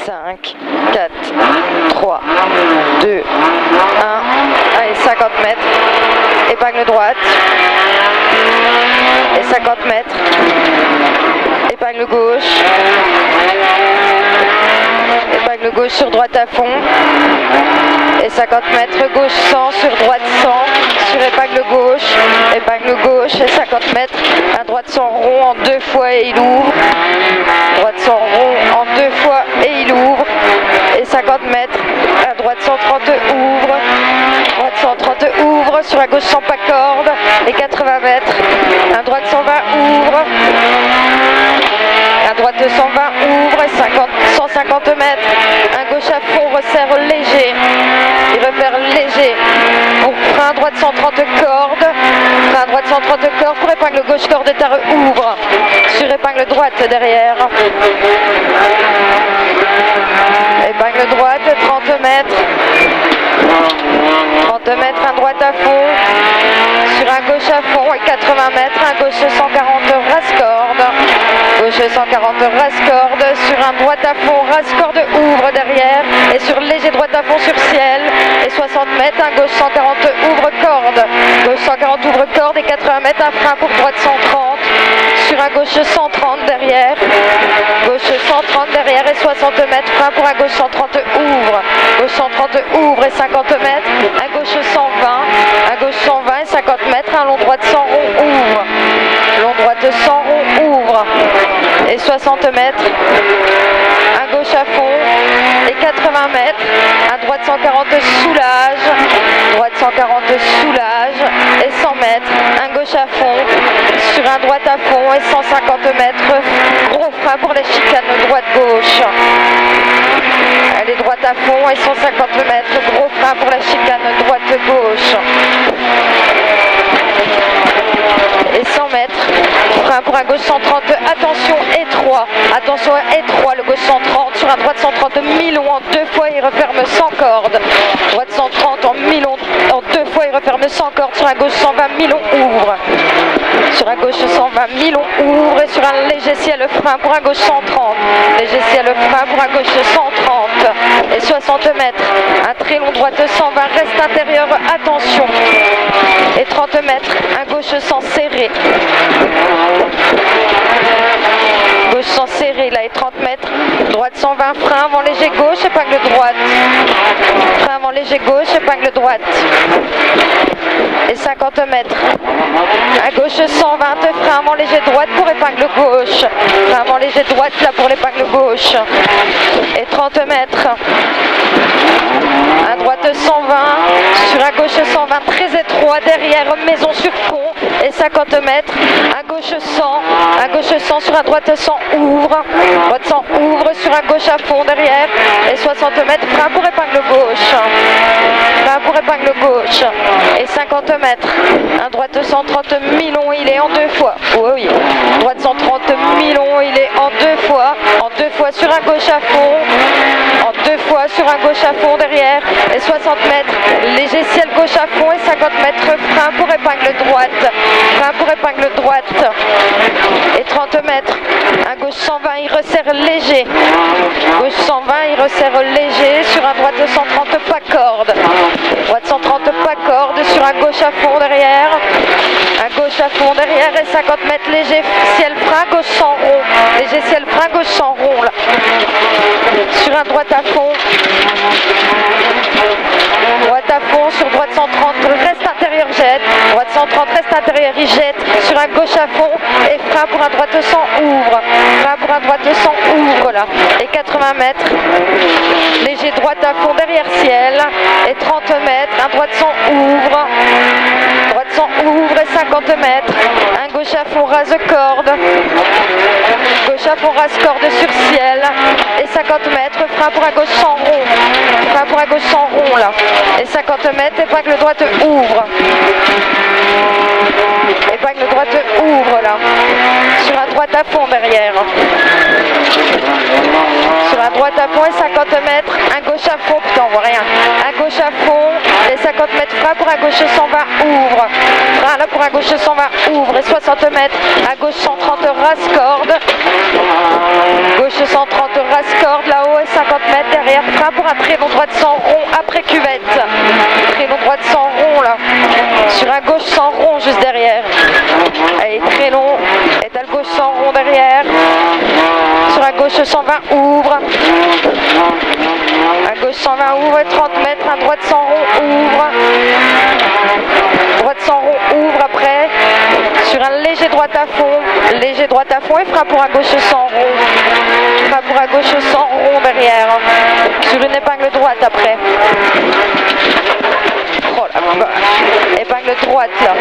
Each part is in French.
5, 4, 3, 2, 1. Allez, 50 mètres. Épingle droite. Et 50 mètres. Épingle gauche. Épingle gauche sur droite à fond. Et 50 mètres, gauche 100, sur droite 100, sur épingle gauche et 50 mètres, à droite 100 rond en 2 fois et il ouvre, droite 100 rond en 2 fois et il ouvre, et 50 mètres, à droite 130 ouvre, droite 130 ouvre, sur la gauche 100 pas corde, et 80 mètres, à droite 120 ouvre, à droite 120 ouvre, et 150 mètres, à gauche à fond, resserre léger. Il repère léger pour frein droite 130 cordes, frein droite 130 cordes, pour épingle gauche corde et tare ouvre, sur épingle droite derrière, épingle droite 30 mètres, 30 mètres, un droite à fond, sur un gauche à fond et 80 mètres, un gauche 140 rasse corde, gauche 140 rasse corde, sur un droite à fond rasse corde ouvre derrière et sur léger droite à fond sur ciel et 60 mètres, un gauche 140 ouvre corde, gauche 140 ouvre corde et 80 mètres, un frein pour droite 130, sur un gauche 130 derrière, gauche 130 derrière et 60 mètres, frein pour un gauche 130 ouvre, gauche 130 ouvre et 50 mètres, un gauche 120, un gauche 120 et 50 mètres, un long droite 100 rond ouvre, long droite 100 rond ouvre et 60 mètres, un gauche à fond et 80 mètres, un droite 140 soulage, droite 140 soulage et 100 mètres, un gauche à fond, sur un droite à fond et 150 mètres, gros frein pour les chicanes droite-gauche. Allez, droite à fond et 150 mètres, gros frein pour la chicane droite-gauche. Et 100 mètres, frein pour un gauche 130, attention étroit, le gauche 130, sur un droite 130, mi-long en 2 fois, il referme sans corde, droite 130 en mi-long en 2 fois, il referme sans corde, sur un gauche 120, mi-long ouvre, sur un gauche 120, mi-long ouvre, et sur un léger ciel frein pour un gauche 130, léger ciel frein pour un gauche 130, et 60 mètres, un très long droite 120, reste intérieur, attention, et 30 mètres, un gauche 100 serré, gauche 100 serré, là et 30 mètres, droite 120, frein avant léger gauche, épingle droite, frein avant léger gauche, épingle droite, et 50 mètres, à gauche 120, frein avant léger droite pour épingle gauche, frein avant léger droite là pour l'épingle gauche, et 30 mètres, à droite 120, sur un gauche 120, très étroit, derrière maison sur pont, et 50 mètres, à gauche 100 sur un droite 100 ouvre, droite 100 ouvre, sur un gauche à fond derrière, et 60 mètres, frein pour épingle gauche, frein pour épingle gauche, et 50 mètres, un droite 130 mi-long, il est en 2 fois, oui, droite 130 mi-long, il est en 2 fois sur un gauche à fond, en 2 fois sur un gauche à fond derrière, et 60 mètres, léger ciel gauche à fond, et 50 mètres, frein pour épingle droite, et 30 mètres, un gauche 120, il resserre léger, gauche 120, il resserre léger, sur un droite 130 pas corde, droite 130 pas corde, sur un gauche à fond derrière, un gauche à fond derrière, et 50 mètres, léger ciel frein, gauche 100 rond, léger ciel frein, gauche 100 rond là, sur un droite à fond, sur droite 130, reste intérieur jette, droite 130, reste intérieur, il jette, sur un gauche à fond, et frein pour un droite 100 ouvre, frein pour un droite 100 ouvre là, et 80 mètres, léger droite à fond derrière ciel, et 30 mètres, un droite 100 ouvre, droite 100 ouvre, et 50 mètres, un gauche à fond rase corde, gauche à fond rase corde sur ciel, et 50 mètres, frein pour un gauche 100 rond, frein pour un gauche 100 rond là, et 50 mètres, épingle droite ouvre, épingle droite ouvre là, sur un droite à fond derrière, sur un droite à fond et 50 mètres, un gauche à fond, putain on voit rien, un gauche à fond et 50 mètres, frein pour un gauche 120 ouvre, frein là pour un gauche 120 ouvre, et 60 mètres, un gauche 130 rasse corde, gauche 130 rasse corde là-haut, et 50 frein pour un très long droite sans rond après cuvette. Très long droite sans rond là. Sur un gauche sans rond juste derrière. Allez, très long. Étale gauche sans rond derrière. Sur un gauche 120 ouvre. Un gauche 120 ouvre et 30 mètres. Un droite sans rond ouvre. Droite sans rond ouvre après. Sur un léger droite à fond. Léger droite à fond et frein pour un gauche sans rond. Frein pour un gauche sans rond derrière. Sur une épingle droite après. Oh là, épingle droite là.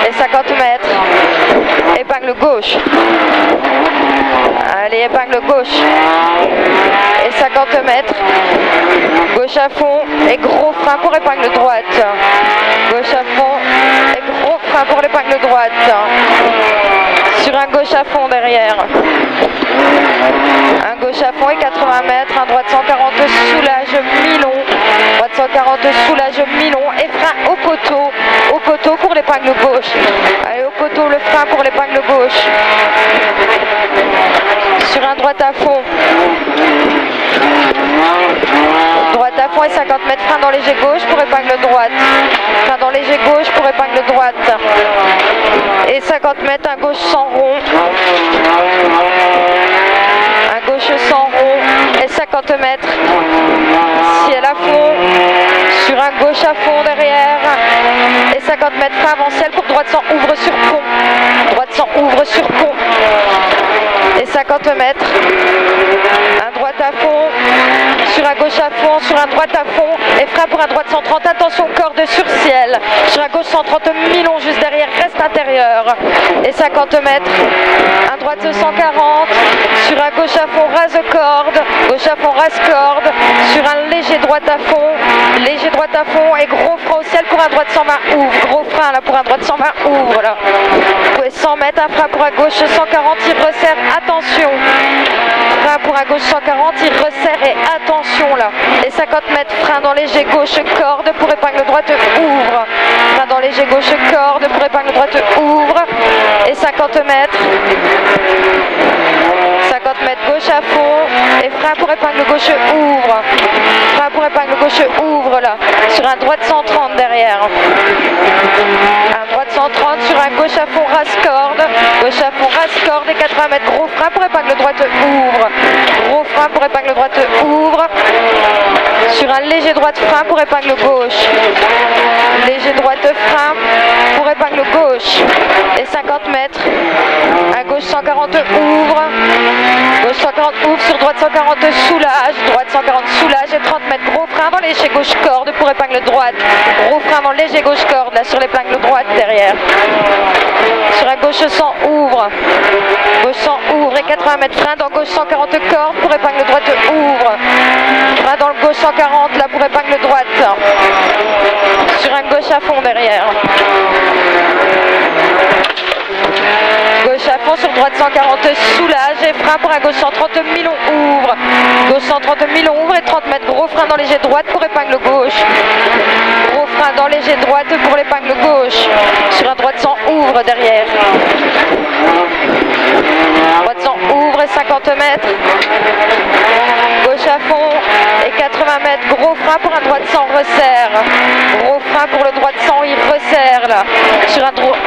Et 50 mètres. Épingle gauche. Allez, épingle gauche. Et 50 mètres. Gauche à fond. Et gros frein pour épingle droite. Gauche à fond. Et gros frein pour l'épingle droite. Sur un gauche à fond derrière. Un gauche à fond et 80 mètres. Un droite 140 soulage mi-long. Droite 140 soulage mi-long. Et frein au poteau. Au poteau pour l'épingle gauche. Allez, au poteau le frein pour l'épingle gauche. Sur un droite à fond. Droite à fond et 50 mètres. Frein dans léger gauche pour épingle droite. Frein dans léger gauche pour épingle droite. Et 50 mètres, un gauche sans rond. Un gauche sans rond. Et 50 mètres. Ciel à fond. Sur un gauche à fond derrière. Et 50 mètres frein avant ciel pour droite sans ouvre sur pont. Droite sans ouvre sur pont. Et 50 mètres. Un droite à fond. Sur un gauche à fond. Sur un droite à fond. Et frein pour un droite 130. Attention, corde sur ciel. Sur un gauche 130 mi-long juste derrière. Reste intérieur. Et 50 mètres. Un droite 140. Sur un gauche à fond. Rase corde. Gauche à fond. Rase corde. Sur un léger droite à fond. Léger droite à fond. Et gros frein au ciel pour un droite 120 ouvre. Gros frein là pour un droite 120 ouvre là. 100 mètres. Un frein pour un gauche 140. Il resserre. Attention. Frein pour un gauche 140. Il resserre et attention là. Et 50 mètres. Frein dans léger gauche corde pour épingle droite ouvre. Frein dans léger gauche corde pour épingle droite ouvre. Et 50 mètres. 50 mètres gauche à fond. Et frein pour épingle gauche ouvre. Frein pour épingle gauche ouvre là. Sur un droite 130 derrière. Un droite 130 sur un gauche à fond rase corde. Gauche à fond rase corde et 80 mètres. Gros frein pour épingle droite ouvre. Gros frein pour épingle droite ouvre. Sur un léger droite frein pour épingle gauche. Léger droite frein pour épingle gauche. Et 50 mètres. Un gauche 140 ouvre. Gauche 140 ouvre sur droite 140 soulage. Droite 140 soulage et 30 mètres. Gros frein dans léger gauche corde pour épingle droite. Gros frein dans léger gauche corde là sur l'épingle droite derrière. Sur un gauche 100 ouvre. Gauche 100 ouvre et 80 mètres. Frein dans gauche 140 corde pour épingle droite ouvre. Frein dans le gauche 140 là pour épingle droite. Sur un gauche à fond derrière. Gauche à fond sur droite 140 soulage et frein pour un gauche 130 mi-long ouvre. Gauche 130 mi-long ouvre et 30 mètres. Gros frein dans léger droite pour épingle gauche. Gros frein dans léger droite pour l'épingle gauche. Sur un droite 100 ouvre derrière. Droite 100 ouvre et 50 mètres. Gauche à fond et 80 mètres. Gros frein pour un droite 100 resserre. Gros frein pour le droite 100, il resserre là.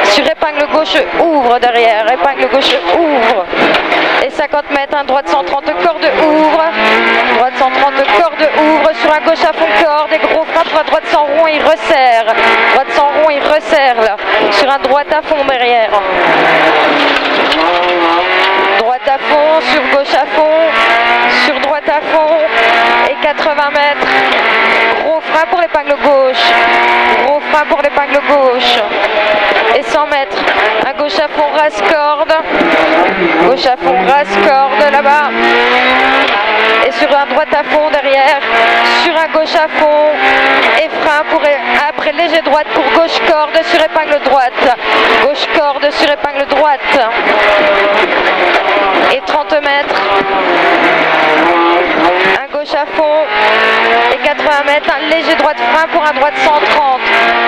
Sur épingle gauche ouvre derrière. Épingle gauche ouvre. Et 50 mètres, un droite 130 corde ouvre. Droite 130 corde ouvre. Sur un gauche à fond corde. Et gros frein pour un droite 100 rond, il resserre. Droite 100 rond, il resserre là. Sur un droite à fond derrière. Droite à fond, sur gauche à fond, sur droite à fond et 80 mètres. Gros frein pour l'épingle gauche. Gros frein pour l'épingle gauche. Et 100 mètres. Un gauche à fond rase corde. Gauche à fond rase corde là-bas. Et sur un droite à fond derrière. Sur un gauche à fond. Et frein pour après léger droite pour gauche corde sur épingle droite. Gauche corde sur épingle droite. Et 30 mètres. Un gauche à fond. Et 80 mètres. Un léger droite frein pour un droite 130.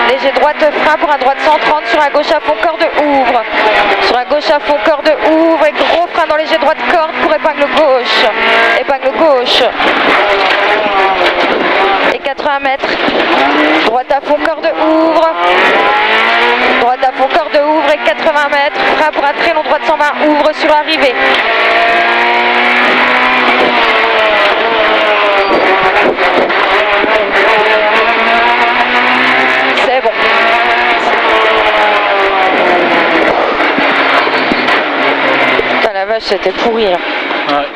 Léger droite frein pour un droite 130 sur un gauche à fond corde ouvre. Sur un gauche à fond corde ouvre et gros frein dans léger droite corde pour épingle gauche. Épingle gauche. 80 mètres. Droite à fond, corde ouvre. Droite à fond, corde ouvre et 80 mètres. Frein pour un très long droite 120, ouvre sur arrivée. C'est bon. Putain, la vache, c'était pourri là. Ouais.